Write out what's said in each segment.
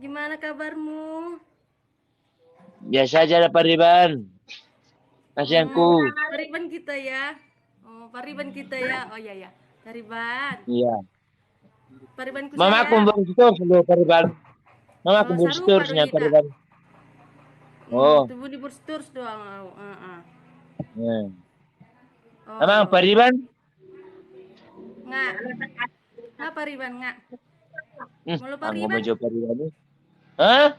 Gimana kabarmu? Biasa aja Pak Riban. Kasihanku. Pariban kita ya. Oh, Pariban kita ya. Oh iya ya. Pariban. Iya. Paribanku Mama aku sayang. berstur dulu Pak Riban. Mama aku Oh, berstur sarupa Pak dohita. Riban. Oh. Tubuh di bursturs doang. Ya. Oh Emang yo. Pak Riban? Nggak. Nggak Pariban nggak. Mau lo Aku mau Pariban? jawab Pak Riban. Hah?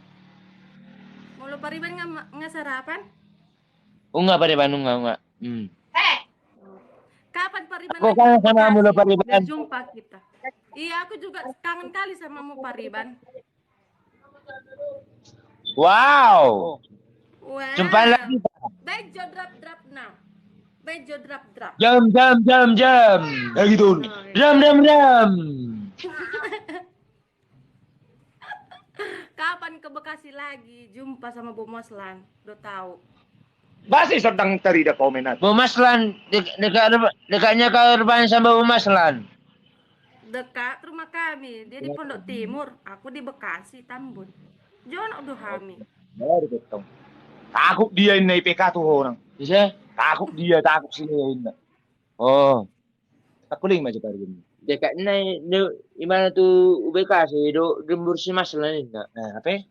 Mau lo Pariban nggak sarapan? Enggak Pak Riban, enggak. Kapan Pariban Aku lagi ke kangen sama kamu loh Bekasi? Pak Biar Riban. jumpa kita. Iya, aku juga kangen kali sama mu Pariban. Wow. Jumpa Wow. lagi. Bejo drap now. Bejo drap. Jam. Ya gitu. Oh, iya. Jam. Kapan ke Bekasi lagi? Jumpa sama Bu Moslan. Udah tahu. Masih sedang tidak komenat. Bu Maslan dekatnya ke Urban sama Bu Maslan. Dekat rumah kami. Dia di Pondok Timur. Aku di Bekasi, Tambun. Jono udah kami. Baru ketemu. Takut dia ini IPK tuh orang. Bisa? Takut sini ini. Oh. Aku lagi macam tadi ini. Dekatnya di mana tuh UBK sih? Di Bursi Maslan ini. Nah, apa?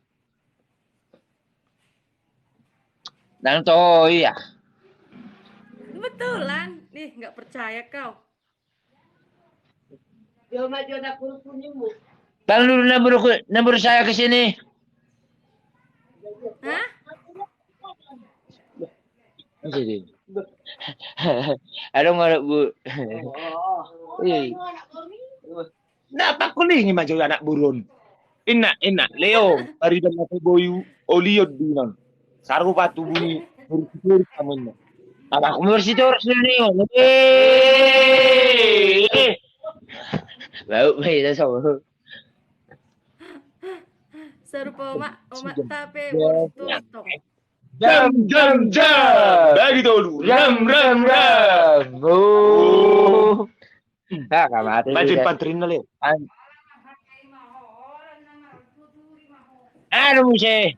Dan toh iya. Betulan. Nih, nggak percaya kau. Dan lu nabur saya ke sini. Hah? Jadi. Aduh nggak Bu. Napa aku lagi macam anak burun. Enak, Leo, hari dan mata boyu, oliot dinan. Saru batu bunyi, berpikir kamu. Apa aku bersih terus nih? Bau itu sama. Serupa omak tape borstus tong. Jam. Begitu dulu. Ram. Oh. Ah, kamar. Macam pantrin na Leo. Ano mo siya?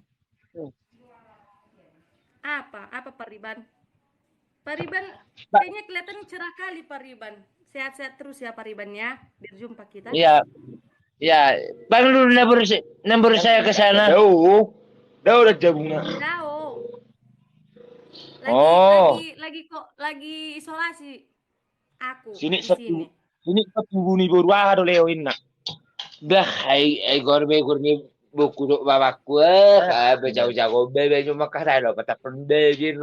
Apa Pariban? Pariban kayaknya kelihatan cerah kali Pariban. Sehat-sehat terus ya Pariban ya. Biar jumpa kita. Iya. Ya, bang dulu nabur saya ke sana. Dah udah jabungnya. Tahu. Oh. Lagi isolasi. Aku Sini di sini. Sini satu bunyi baru ada Leo ini. Dah, ay gorbe buku dok babakku jauh-jauh bebe cuma kata lo kata pende gitu.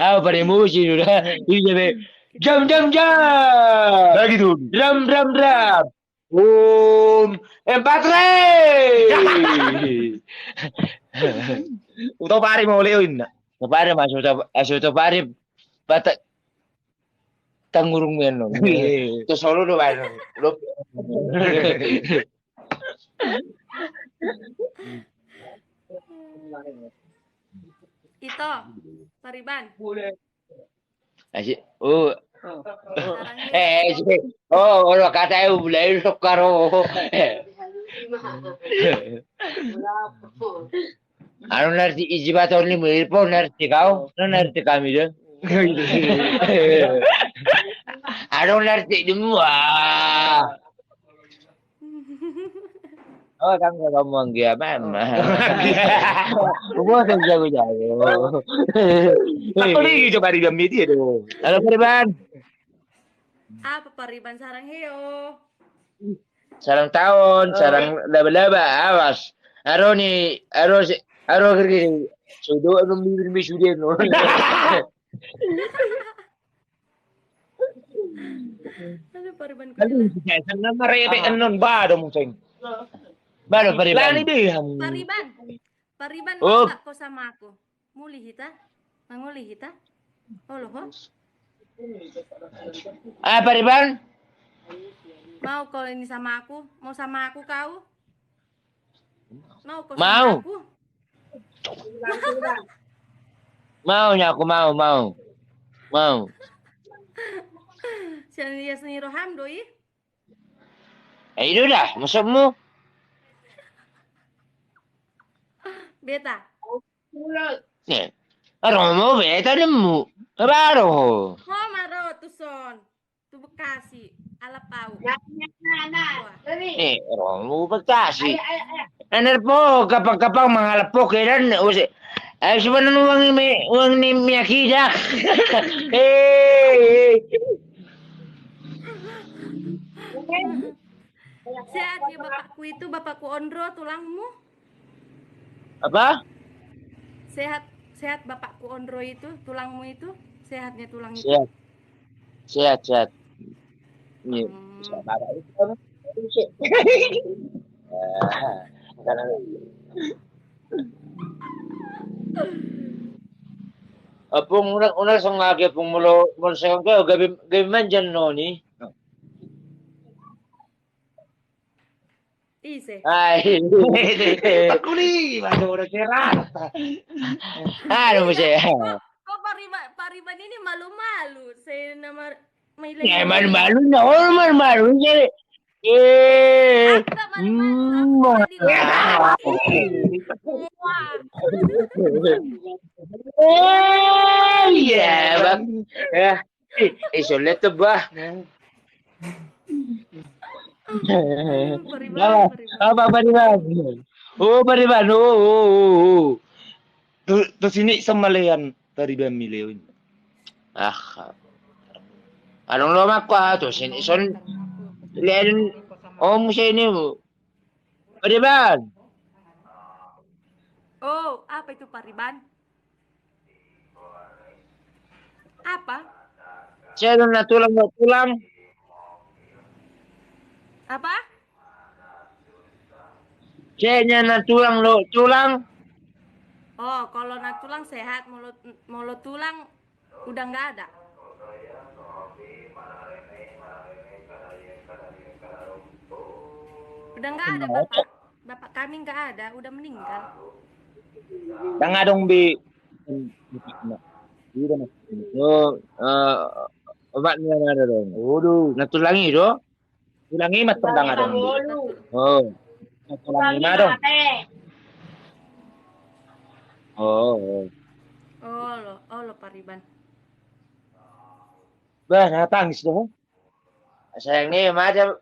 Ah, pada emosi udah. Ini be jam. Lagi dulu. Drum. Empat Utau pari mau Leo ini. Kepare masuk pare batak tangurung men lo. Itu solo do ban. Lo Itu Pariban. Asik. Oh. Sarangnya. Lo kata eu bulai sokaro. Ano narti ijibato ni mo po narti kau, no narti kami deh. Ano narti di mo Oh, kan kamu ang giyaman. Ubo sa jago. Aku lagi coba di dalam media dong. Halo Pariban. Apa Pariban sarang heo? Sarang tahun, sarang laba-laba, awas. Aro kerja. Sudo anong bibir sudah no. Ano Pariban ko Kali nila? bisa na marebe anon ba dong sing. Baru Pariban. Lani deh. Pariban Oh. mau nggak kau sama aku? Muli hita? Manguli hita? Oh loh, Ah, Pariban? mau kau ini sama aku? Mau sama aku kau? Mau kau Mau. sama aku? Maunya aku mau. Siya seni Roham doi? Itu dah, masukmu. Beta. Nih, Romo beta nemu. Baru. Oh, maro tu son. Tu Bekasi. Alapau. Wah. Nih, Romo Bekasi. Aner po, kapag mga lapok kailan usi. Ay sebenarnya uang ni Miyakida. Eh. Sehat ya bapakku itu, bapakku Ondro, tulangmu. Apa? Sehat, sehat bapakku Ondro itu, tulangmu itu, sehatnya tulang itu. Sehat. Sehat, sehat. Nih, Hmm. saudara itu kan. Apong una sangage pong mulo sa ko gabi man dyan no ni. Ise. Ay. Pakuli, madura cerah. Ano mo siya? Kok Pariban ini malu-malu. Saya nama may Ya, lagi. malu-malu na. Oh, malu-malu niya. Eh. Aku gak malu-malu, aku sudah Wah. Iya, bang. Ya. Sulit to ba? Pariban. Apa Pariban? Oh, Pariban. Oh. Tu sini semalayan dari Bamileo. Ah. Anong lumak pa to? Son lian om siya ini mo. Pariban. Oh, apa itu Pariban? Apa? Siya nung tulang. Apa? Siya niya tulang. Oh, kalau nak tulang sehat, mulut tulang udah nggak ada. Udah nggak ada bapak. Bapak kami nggak ada, udah meninggal. Tanga dong bi. So, obat niya na ron. Waduh, Natulangi do? tulangi mas tendang dong. Oh. Tulangi mah dong. Oh. Oh lo Pariban. Bah, natangis dong. Sayang ni, bate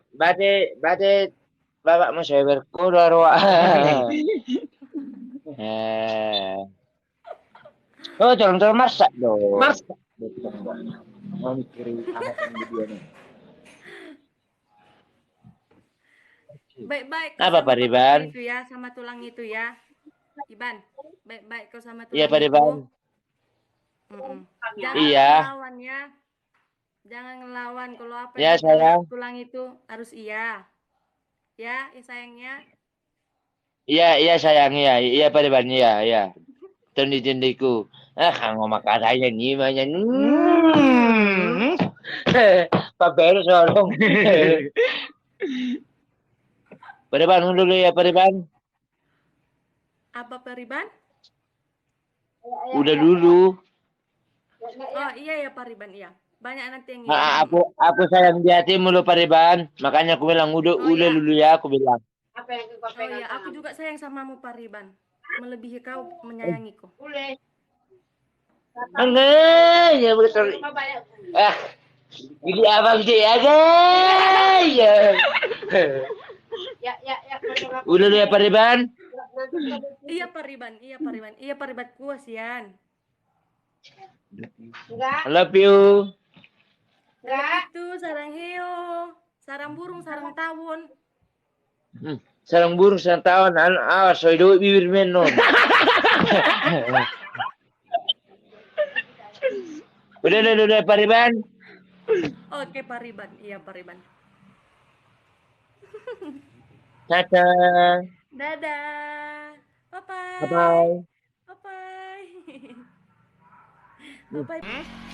bapak mo sa ko daro. Oh, tolong masak dong. Mars. Mau mikirin anak yang dia nih. Baik-baik Apa, sama Pariban? itu ya, sama tulang itu ya. Iban, baik-baik kau sama tulang Iya, Pariban. Jangan Iya. ngelawan ya. Jangan ngelawan kalau apa Ya, yang sayang. tulang itu harus iya. Ya sayangnya. Iya sayang, iya Pariban, iya. Tindi-tindiku. Kang makasaya ni manya. Papero solong. Pariban dulu ya, Pariban. Apa Pariban? Udah dulu. Oh iya ya Pariban, iya. Banyak nanti yang Aku sayang di hati mulu Pariban. Makanya aku bilang udah iya. dulu ya, aku bilang. Oh iya, aku juga sayang samamu Pariban. Melebihi kau menyayangiku. Enggak, ya betul. Jadi abang sih ya guys. Udah dulu ya Pariban. Iya Pariban. Iya Pariban kuas Yan. I love you. Itu sarang heo, sarang burung, sarang tawon. Sarang burung sarang tawon, awas soy duit bibir menon. Udah Pariban. Oke Pariban, iya Pariban. Dadah. Dadah. Bye-bye. Bye-bye. Bye-bye. Bye-bye.